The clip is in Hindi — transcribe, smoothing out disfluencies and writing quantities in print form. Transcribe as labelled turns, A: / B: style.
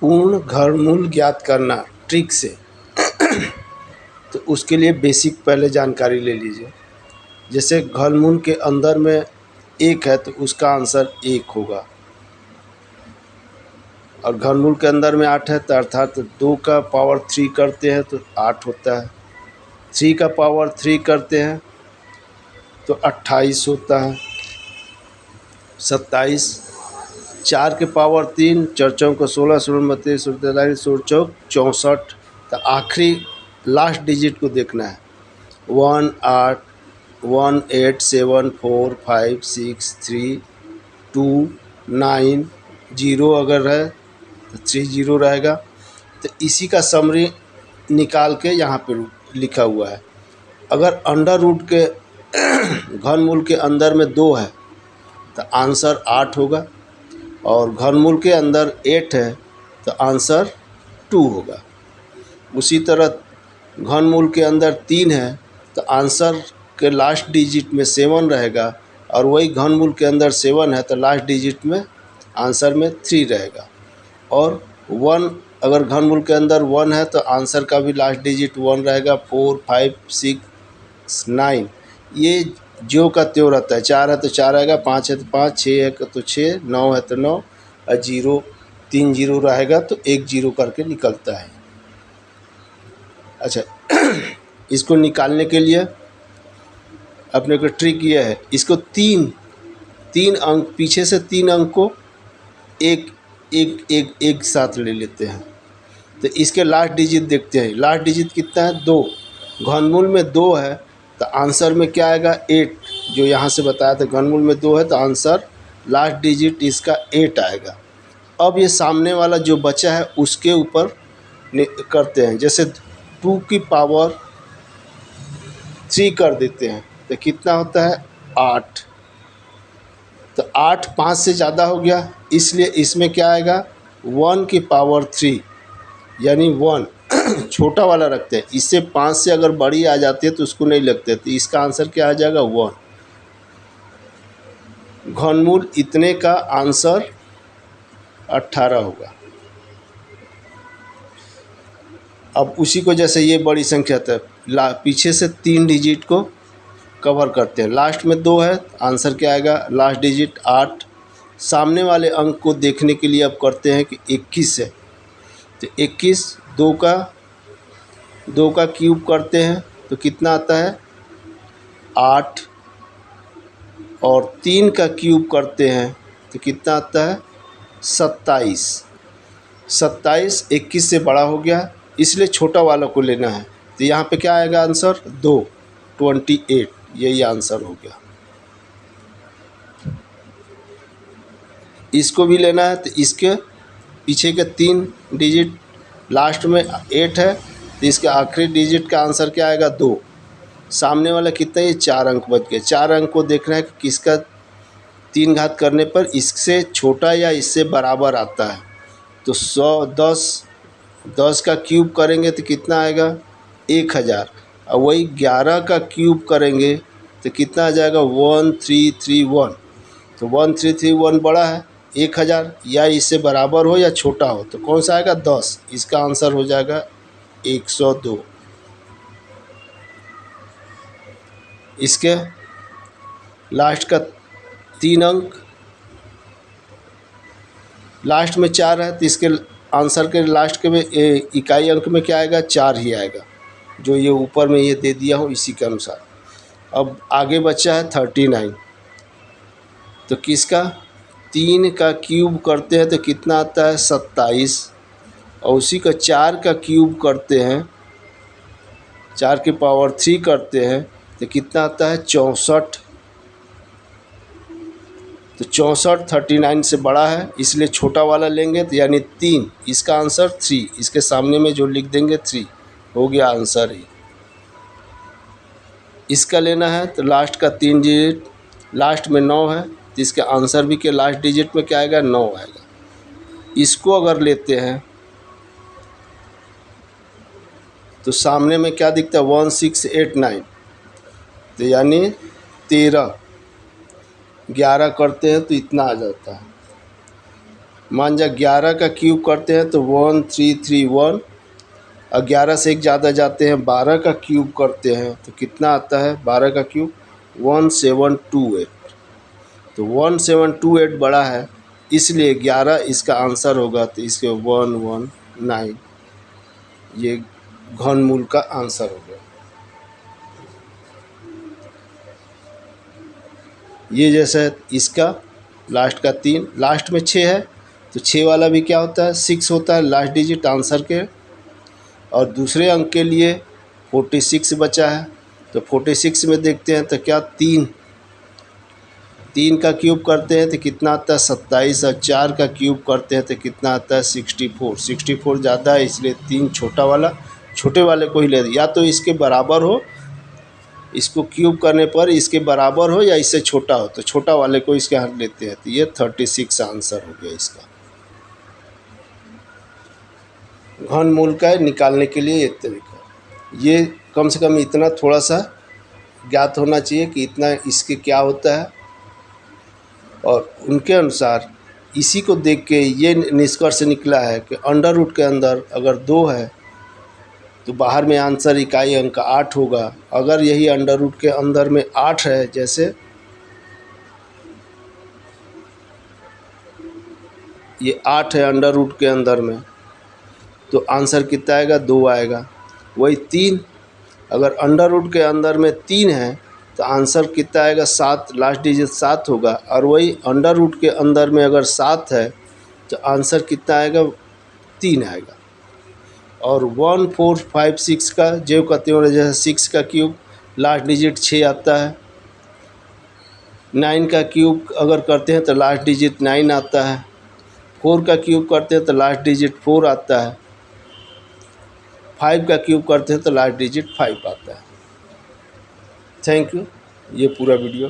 A: पूर्ण घनमूल ज्ञात करना ट्रिक से। तो उसके लिए बेसिक पहले जानकारी ले लीजिए। जैसे घनमूल के अंदर में 1 है तो उसका आंसर 1 होगा, और घनमूल के अंदर में 8 है तो अर्थात 2 का पावर 3 करते हैं तो 8 होता है, 3 का पावर 3 करते हैं तो 28 होता है, 27, 4 के पावर 3, 4 चौक 16, 16 32, 43, 16 चौक 64। तो आखिरी लास्ट डिजिट को देखना है। 1 8 1 8 7 4 5 6 3 2 9 0 अगर है तो 3 0 रहेगा। तो इसी का समरी निकाल के यहाँ पे लिखा हुआ है। अगर अंडर रूट के घनमूल के अंदर में 2 है तो आंसर 8 होगा, और घनमूल के अंदर 8 है तो आंसर 2 होगा। उसी तरह घनमूल के अंदर 3 है तो आंसर के लास्ट डिजिट में 7 रहेगा, और वही घनमूल के अंदर 7 है तो लास्ट डिजिट में आंसर में 3 रहेगा। और 1 अगर घनमूल के अंदर 1 है तो आंसर का भी लास्ट डिजिट 1 रहेगा। 4 5 6 9 ये जो का त्यों रहता है। 4 है तो 4 आएगा, 5 है तो 5, 6 है तो 6, 9 है तो 9, और 0 3 0 रहेगा तो 1 0 करके निकलता है। अच्छा इसको निकालने के लिए अपने को ट्रिक ये है, इसको तीन अंक पीछे से 3 अंक को एक साथ ले लेते हैं। तो इसके लास्ट डिजिट देखते हैं। लास्ट डिजिट कितना है? 2। घनमूल में 2 है तो आंसर में क्या आएगा? 8। जो यहाँ से बताया था घनमूल में 2 है तो आंसर लास्ट डिजिट इसका 8 आएगा। अब ये सामने वाला जो बचा है उसके ऊपर करते हैं। जैसे 2 की पावर 3 कर देते हैं तो कितना होता है? 8। तो 8 5 से ज़्यादा हो गया, इसलिए इसमें क्या आएगा? 1 की पावर 3 यानी 1 छोटा वाला रखते हैं। इससे 5 से अगर बड़ी आ जाती है तो उसको नहीं लगते, तो इसका आंसर क्या आ जाएगा? 1। घनमूल इतने का आंसर 18 होगा। अब उसी को जैसे ये बड़ी संख्या था, पीछे से 3 डिजिट को कवर करते हैं। लास्ट में 2 है, आंसर क्या आएगा? Last digit 8। सामने वाले अंक को देखने के लिए अब करते हैं कि 21 है तो 21 2 का क्यूब करते हैं तो कितना आता है? 8। और 3 का क्यूब करते हैं तो कितना आता है? 27। 27 21 से बड़ा हो गया, इसलिए छोटा वाला को लेना है। तो यहाँ पे क्या आएगा आंसर? 2 28। यही आंसर हो गया। इसको भी लेना है तो इसके पीछे के 3 डिजिट, लास्ट में 8 है तो इसके आखिरी डिजिट का आंसर क्या आएगा? 2। सामने वाला कितना? ये 4 अंक बच गए। 4 अंक को देखना है कि किसका 3 घात करने पर इससे छोटा या इससे बराबर आता है। तो 10 का क्यूब करेंगे तो कितना आएगा? 1000। और वही 11 का क्यूब करेंगे तो कितना आ जाएगा? 1331। तो 1331 बड़ा है 1000, या इससे बराबर हो या छोटा हो, तो कौन सा आएगा? 10। इसका आंसर हो जाएगा 102। इसके लास्ट का 3 अंक, लास्ट में 4 है तो इसके आंसर के लास्ट के में इकाई अंक में क्या आएगा? 4 ही आएगा, जो ये ऊपर में ये दे दिया हो इसी के अनुसार। अब आगे बचा है 39। तो किसका 3 का क्यूब करते हैं तो कितना आता है? 27। और उसी का 4 का क्यूब करते हैं, 4 की पावर 3 करते हैं तो कितना आता है? 64। तो 64 39 से बड़ा है, इसलिए छोटा वाला लेंगे तो यानी 3। इसका आंसर 3। इसके सामने में जो लिख देंगे 3 हो गया आंसर ही। इसका लेना है तो लास्ट का 3 डिजिट, लास्ट में 9 है तो इसके आंसर भी के लास्ट डिजिट में क्या आएगा? 9 आएगा। इसको अगर लेते हैं तो सामने में क्या दिखता है? 1689। तो यानी 13। 11 करते हैं तो इतना आ जाता है। मान जा 11 का क्यूब करते हैं तो 1331, 11 से एक ज़्यादा जाते हैं, 12 का क्यूब करते हैं तो कितना आता है, 12 का क्यूब 1728। तो 1728 बड़ा है, इसलिए 11 इसका आंसर होगा, तो इसके 119 ये घनमूल का आंसर हो गया। ये जैसा है इसका लास्ट का 3, लास्ट में 6 है तो 6 वाला भी क्या होता है, 6 होता है लास्ट डिजिट आंसर के। और दूसरे अंक के लिए 46 बचा है, तो 46 में देखते हैं तो क्या 3 का क्यूब करते हैं तो कितना आता है 27, और 4 का क्यूब करते हैं तो कितना आता है 64। 64 ज़्यादा है इसलिए 3 छोटा वाला, छोटे वाले को ही ले, या तो इसके बराबर हो, इसको क्यूब करने पर इसके बराबर हो या इससे छोटा हो, तो छोटा वाले को इसके हाथ लेते हैं। तो ये 36 आंसर हो गया इसका। घनमूल का निकालने के लिए एक तरीका, ये कम से कम इतना थोड़ा सा ज्ञात होना चाहिए कि इतना इसके क्या होता है। और उनके अनुसार इसी को देख के ये निष्कर्ष निकला है कि अंडर रूट के अंदर अगर 2 है तो बाहर में आंसर इकाई अंक 8 होगा। अगर यही अंडर रूट के अंदर में 8 है, जैसे ये 8 है अंडर रूट के अंदर में, तो आंसर कितना आएगा, 2 आएगा। वही 3, अगर अंडर रूट के अंदर में 3 है तो आंसर कितना आएगा, 7, लास्ट डिजिट 7 होगा। और वही अंडर रूट के अंदर में अगर 7 है तो आंसर कितना आएगा, 3 आएगा। और 1 4 5 6 का जो कहते हो, जैसे 6 का क्यूब लास्ट डिजिट 6 आता है, 9 का क्यूब अगर करते हैं तो लास्ट डिजिट 9 आता है, 4 का क्यूब करते हैं तो लास्ट डिजिट 4 आता है, 5 का क्यूब करते हैं तो लास्ट डिजिट 5 आता है। Thank you. ये पूरा वीडियो